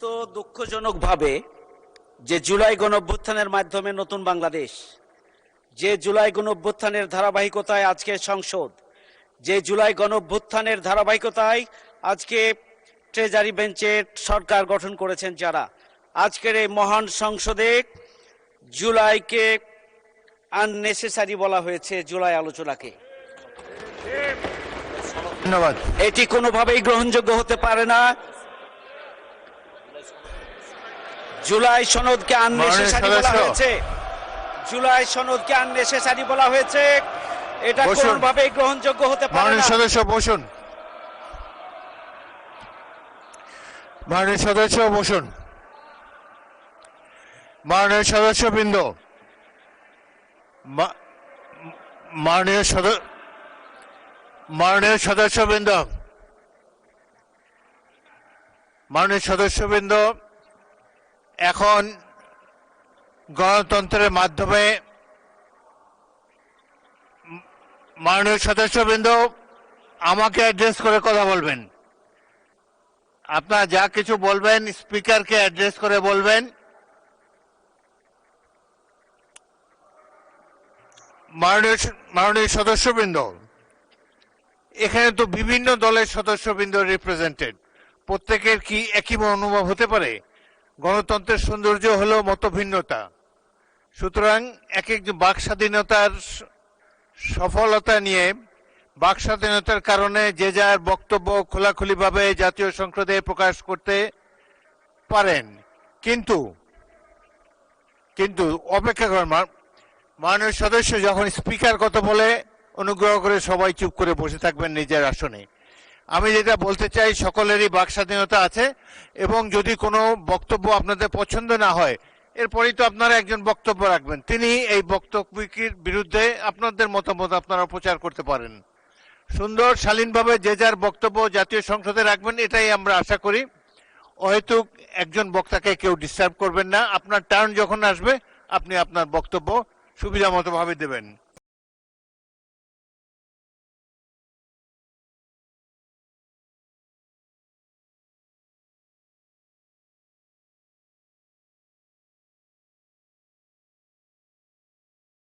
অত্যন্ত দুঃখজনকভাবে যে জুলাই গণঅভ্যুত্থানের মাধ্যমে নতুন বাংলাদেশ, যে জুলাই গণঅভ্যুত্থানের ধারাবাহিকতায় আজকে সংসদ, যে জুলাই গণঅভ্যুত্থানের ধারাবাহিকতায় আজকে ট্রেজারি বেঞ্চের সরকার গঠন করেছেন যারা, আজকের এই মহান সংসদে জুলাইকে আননেসেসারি বলা হয়েছে। জুলাই আলোচনাকে ধন্যবাদ। এটি কোনোভাবেই গ্রহণযোগ্য হতে পারে না। জুলাই সনদকে আননেসেসারি বলা হয়েছে, জুলাই সনদকে আননেসেসারি বলা হয়েছে, এটা কোনোভাবেই গ্রহণযোগ্য হতে পারে না। সদস্য বসুন, মাননীয় সদস্য বসুন, মাননীয় সদস্যবৃন্দ, মাননীয় সদস্যবৃন্দ, মাননীয় সদস্যবৃন্দ, এখন গণতন্ত্রের মাধ্যমে মাননীয় সদস্যবৃন্দ আমাকে অ্যাড্রেস করে কথা বলবেন। আপনারা যা কিছু বলবেন স্পিকারকে অ্যাড্রেস করে বলবেন। মাননীয় সদস্যবৃন্দ, এখানে তো বিভিন্ন দলের সদস্যবৃন্দ রিপ্রেজেন্টেড, প্রত্যেকের কি একই অনুভব হতে পারে? গণতন্ত্রের সৌন্দর্য হলো মতভিন্নতা। সুতরাং এক একজন বাক স্বাধীনতার সফলতা নিয়ে, বাক স্বাধীনতার কারণে যে যার বক্তব্য খোলাখুলিভাবে জাতীয় সংসদে প্রকাশ করতে পারেন, কিন্তু অপেক্ষা করেন। মাননীয় সদস্য যখন স্পিকার কথা বলে অনুগ্রহ করে সবাই চুপ করে বসে থাকবেন নিজের আসনে। আমি যেটা বলতে চাই, সকলেরই বাক স্বাধীনতা আছে, এবং যদি কোনো বক্তব্য আপনাদের পছন্দ না হয়, এরপরেই তো আপনারা একজন বক্তব্য রাখবেন, তিনি এই বক্তব্যের বিরুদ্ধে আপনাদের মতামত আপনারা প্রচার করতে পারেন। সুন্দর শালীনভাবে যে যার বক্তব্য জাতীয় সংসদে রাখবেন, এটাই আমরা আশা করি। অহেতুক একজন বক্তাকে কেউ ডিস্টার্ব করবেন না। আপনার টার্ন যখন আসবে আপনি আপনার বক্তব্য সুবিধা মতো ভাবে দেবেন।